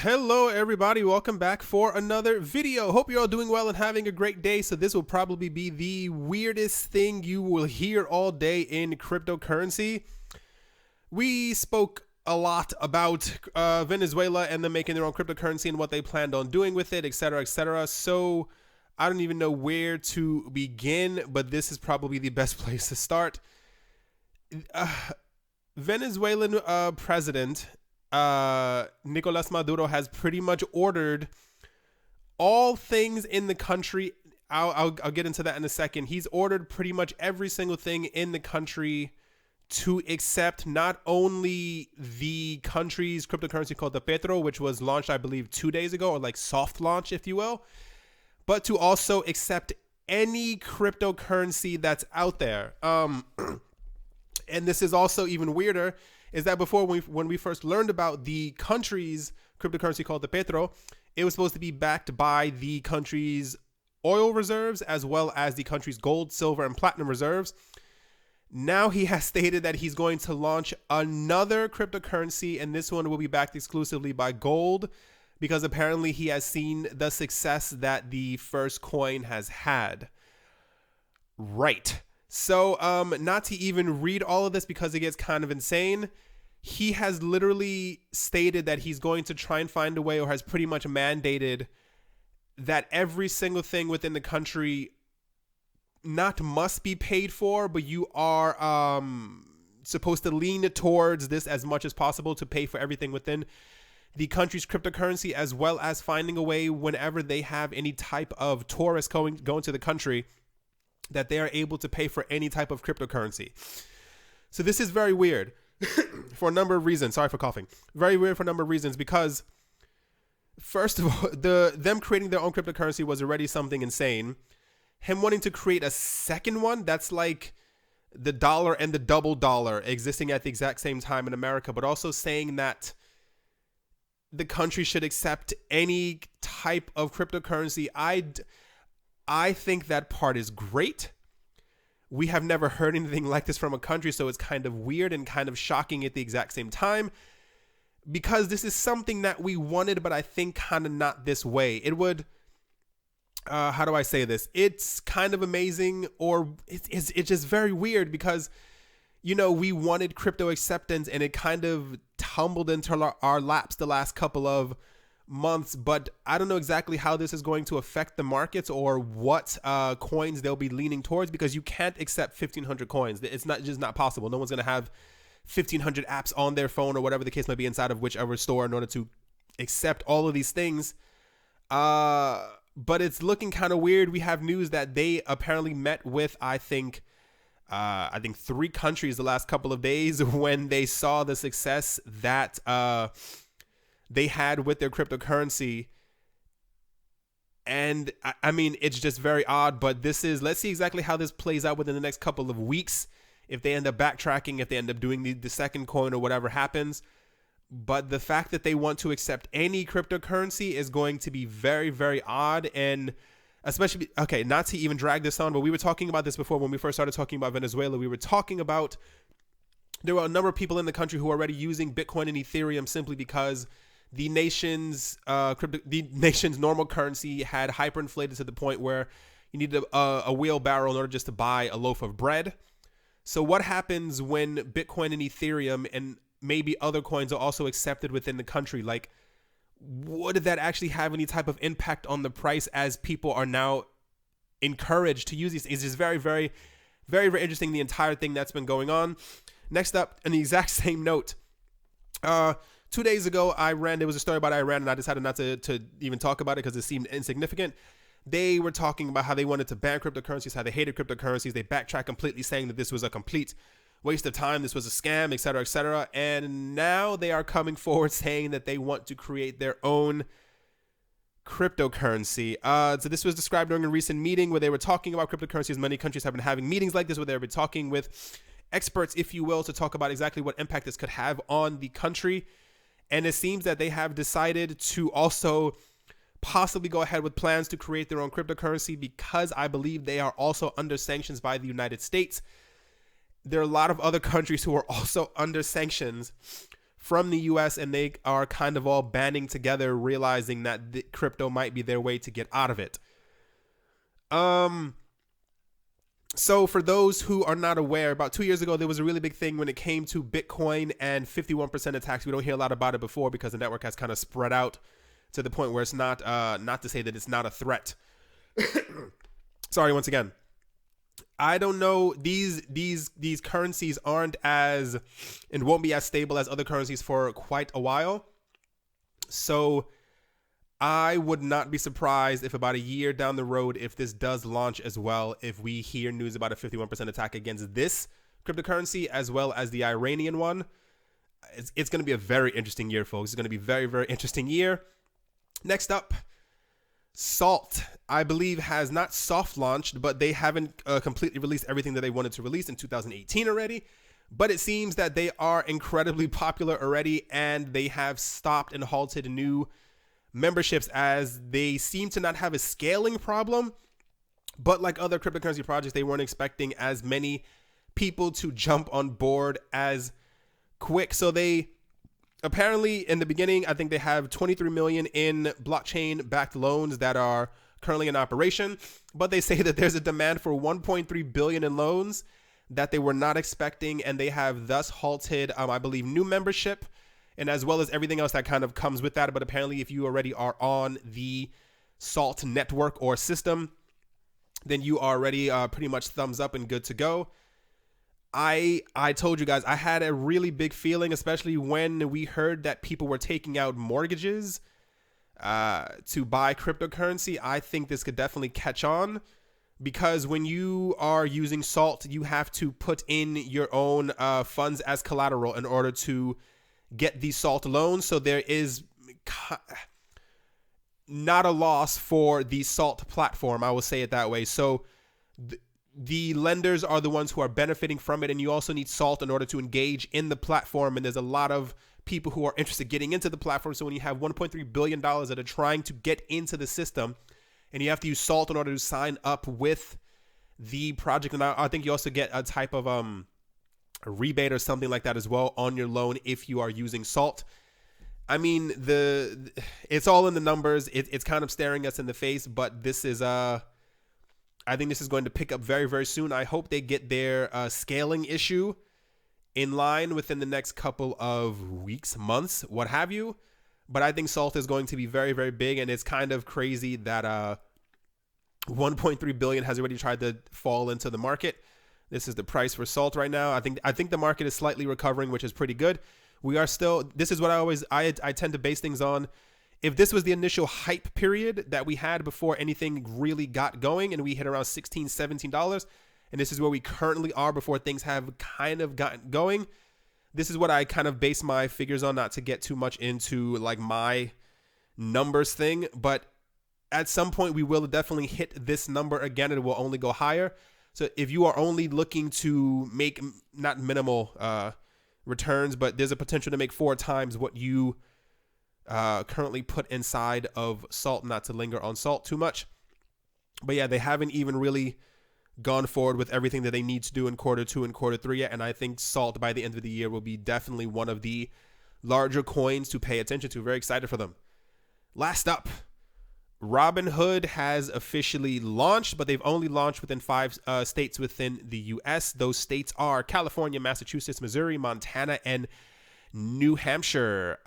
Hello everybody, welcome back for another video. Hope you're all doing well and having a great day. So this will probably be the weirdest thing you will hear all day in cryptocurrency. We spoke a lot about Venezuela and them making their own cryptocurrency and what they planned on doing with it, etc., etc. So I don't even know where to begin, but this is probably the best place to start. Venezuelan president Nicolas Maduro has pretty much ordered all things in the country. I'll get into that in a second. He's ordered pretty much every single thing in the country to accept not only the country's cryptocurrency called the Petro, which was launched, I believe, 2 days ago, or like soft launch, if you will, but to also accept any cryptocurrency that's out there. And this is also even weirder, is that before when we first learned about the country's cryptocurrency called the Petro, it was supposed to be backed by the country's oil reserves as well as the country's gold, silver, and platinum reserves. Now he has stated that he's going to launch another cryptocurrency, and this one will be backed exclusively by gold, because apparently he has seen the success that the first coin has had. Right. So, not to even read all of this because it gets kind of insane, he has literally stated that he's going to try and find a way, or has pretty much mandated that every single thing within the country not must be paid for, but you are supposed to lean towards this as much as possible to pay for everything within the country's cryptocurrency, as well as finding a way whenever they have any type of tourists going to the country, that they are able to pay for any type of cryptocurrency. So this is very weird for a number of reasons. Sorry for coughing. Very weird for a number of reasons, because first of all, them creating their own cryptocurrency was already something insane. Him wanting to create a second one, that's like the dollar and the double dollar existing at the exact same time in America, but also saying that the country should accept any type of cryptocurrency. I think that part is great. We have never heard anything like this from a country, so it's kind of weird and kind of shocking at the exact same time, because this is something that we wanted, but I think kind of not this way. It would, how do I say this? It's kind of amazing, or it's just very weird, because, you know, we wanted crypto acceptance and it kind of tumbled into our laps the last couple of months, but I don't know exactly how this is going to affect the markets or what coins they'll be leaning towards, because you can't accept 1,500 coins. It's just not possible. No one's going to have 1,500 apps on their phone or whatever the case might be inside of whichever store in order to accept all of these things. But it's looking kind of weird. We have news that they apparently met with, I think 3 countries the last couple of days when they saw the success that they had with their cryptocurrency. And I mean, it's just very odd, but let's see exactly how this plays out within the next couple of weeks. If they end up backtracking, if they end up doing the second coin or whatever happens. But the fact that they want to accept any cryptocurrency is going to be very, very odd. And especially, okay, not to even drag this on, but we were talking about this before when we first started talking about Venezuela. We were talking about, there were a number of people in the country who are already using Bitcoin and Ethereum simply because the nation's normal currency had hyperinflated to the point where you needed a wheelbarrow in order just to buy a loaf of bread. So what happens when Bitcoin and Ethereum and maybe other coins are also accepted within the country? Like, would that actually have any type of impact on the price, as people are now encouraged to use these? It's just very, very, very, very interesting, the entire thing that's been going on. Next up, on the exact same note, 2 days ago, there was a story about Iran, and I decided not to even talk about it because it seemed insignificant. They were talking about how they wanted to ban cryptocurrencies, how they hated cryptocurrencies. They backtracked completely, saying that this was a complete waste of time, this was a scam, etc., etc. And now they are coming forward saying that they want to create their own cryptocurrency. So this was described during a recent meeting where they were talking about cryptocurrencies. Many countries have been having meetings like this where they've been talking with experts, if you will, to talk about exactly what impact this could have on the country. And it seems that they have decided to also possibly go ahead with plans to create their own cryptocurrency, because I believe they are also under sanctions by the United States. There are a lot of other countries who are also under sanctions from the US, and they are kind of all banding together, realizing that the crypto might be their way to get out of it. So for those who are not aware, about 2 years ago, there was a really big thing when it came to Bitcoin and 51% attacks. We don't hear a lot about it before because the network has kind of spread out to the point where it's not to say that it's not a threat. Sorry, once again. I don't know. These currencies aren't as and won't be as stable as other currencies for quite a while. So I would not be surprised if about a year down the road, if this does launch as well, if we hear news about a 51% attack against this cryptocurrency as well as the Iranian one. It's going to be a very interesting year, folks. It's going to be a very, very interesting year. Next up, Salt, I believe, has not soft launched, but they haven't completely released everything that they wanted to release in 2018 already. But it seems that they are incredibly popular already, and they have stopped and halted new memberships as they seem to not have a scaling problem. But like other cryptocurrency projects, they weren't expecting as many people to jump on board as quick. So they apparently, in the beginning, I think they have 23 million in blockchain backed loans that are currently in operation, but they say that there's a demand for 1.3 billion in loans that they were not expecting, and they have thus halted, I believe, new membership, and as well as everything else that kind of comes with that. But apparently, if you already are on the Salt network or system, then you are already pretty much thumbs up and good to go. I told you guys, I had a really big feeling, especially when we heard that people were taking out mortgages to buy cryptocurrency. I think this could definitely catch on, because when you are using Salt, you have to put in your own funds as collateral in order to get the Salt loan. So there is not a loss for the Salt platform, I will say it that way. So the lenders are the ones who are benefiting from it, and you also need Salt in order to engage in the platform, and there's a lot of people who are interested in getting into the platform. So when you have $1.3 billion that are trying to get into the system, and you have to use Salt in order to sign up with the project, and I think you also get a type of a rebate or something like that as well on your loan if you are using Salt. I mean, it's all in the numbers. It's kind of staring us in the face, but this is I think this is going to pick up very, very soon. I hope they get their scaling issue in line within the next couple of weeks, months, what have you. But I think Salt is going to be very, very big, and it's kind of crazy that 1.3 billion has already tried to fall into the market. This is the price for Salt right now. I think the market is slightly recovering, which is pretty good. We are still, this is what I tend to base things on. If this was the initial hype period that we had before anything really got going, and we hit around $16, $17, and this is where we currently are before things have kind of gotten going, this is what I kind of base my figures on, not to get too much into like my numbers thing, but at some point we will definitely hit this number again, and it will only go higher. So if you are only looking to make not minimal returns, but there's a potential to make 4 times what you currently put inside of Salt, not to linger on Salt too much. But yeah, they haven't even really gone forward with everything that they need to do in Q2 and Q3 yet, and I think Salt by the end of the year will be definitely one of the larger coins to pay attention to. Very excited for them. Last up, Robinhood has officially launched, but they've only launched within 5 states within the US. Those states are California, Massachusetts, Missouri, Montana, and New Hampshire.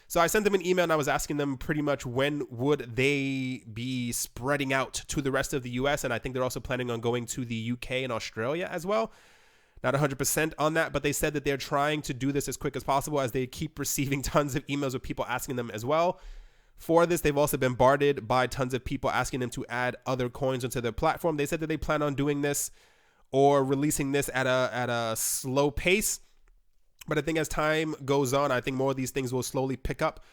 So I sent them an email, and I was asking them pretty much when would they be spreading out to the rest of the US, and I think they're also planning on going to the UK and Australia as well. Not 100% on that, but they said that they're trying to do this as quick as possible, as they keep receiving tons of emails with people asking them as well. For this, they've also been bombarded by tons of people asking them to add other coins onto their platform. They said that they plan on doing this or releasing this at a slow pace. But I think as time goes on, I think more of these things will slowly pick up,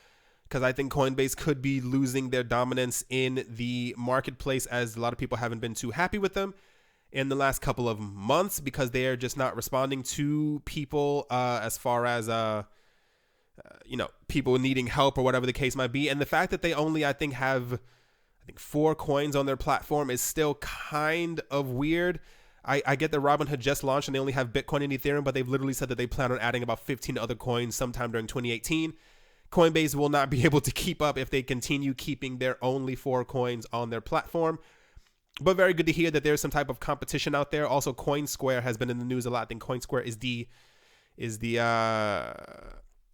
because I think Coinbase could be losing their dominance in the marketplace, as a lot of people haven't been too happy with them in the last couple of months, because they are just not responding to people as far as people needing help or whatever the case might be. And the fact that they only, I think 4 coins on their platform is still kind of weird. I get that Robinhood just launched and they only have Bitcoin and Ethereum, but they've literally said that they plan on adding about 15 other coins sometime during 2018. Coinbase will not be able to keep up if they continue keeping their only 4 coins on their platform. But very good to hear that there's some type of competition out there. Also, CoinSquare has been in the news a lot. I think CoinSquare is the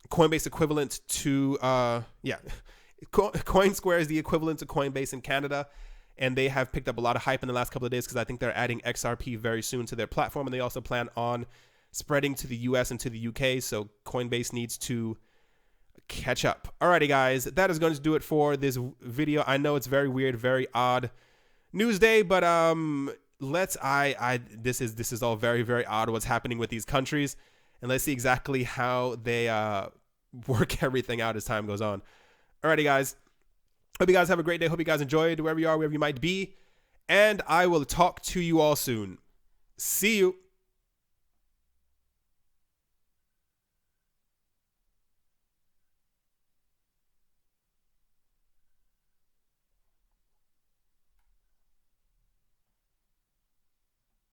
Coinbase equivalent to CoinSquare is the equivalent to Coinbase in Canada. And they have picked up a lot of hype in the last couple of days because I think they're adding XRP very soon to their platform. And they also plan on spreading to the US and to the UK. So Coinbase needs to catch up. Alrighty, guys. That is going to do it for this video. I know it's very weird, very odd news day, but this is all very, very odd what's happening with these countries. And let's see exactly how they work everything out as time goes on. Alrighty, guys. Hope you guys have a great day. Hope you guys enjoyed wherever you are, wherever you might be. And I will talk to you all soon. See you.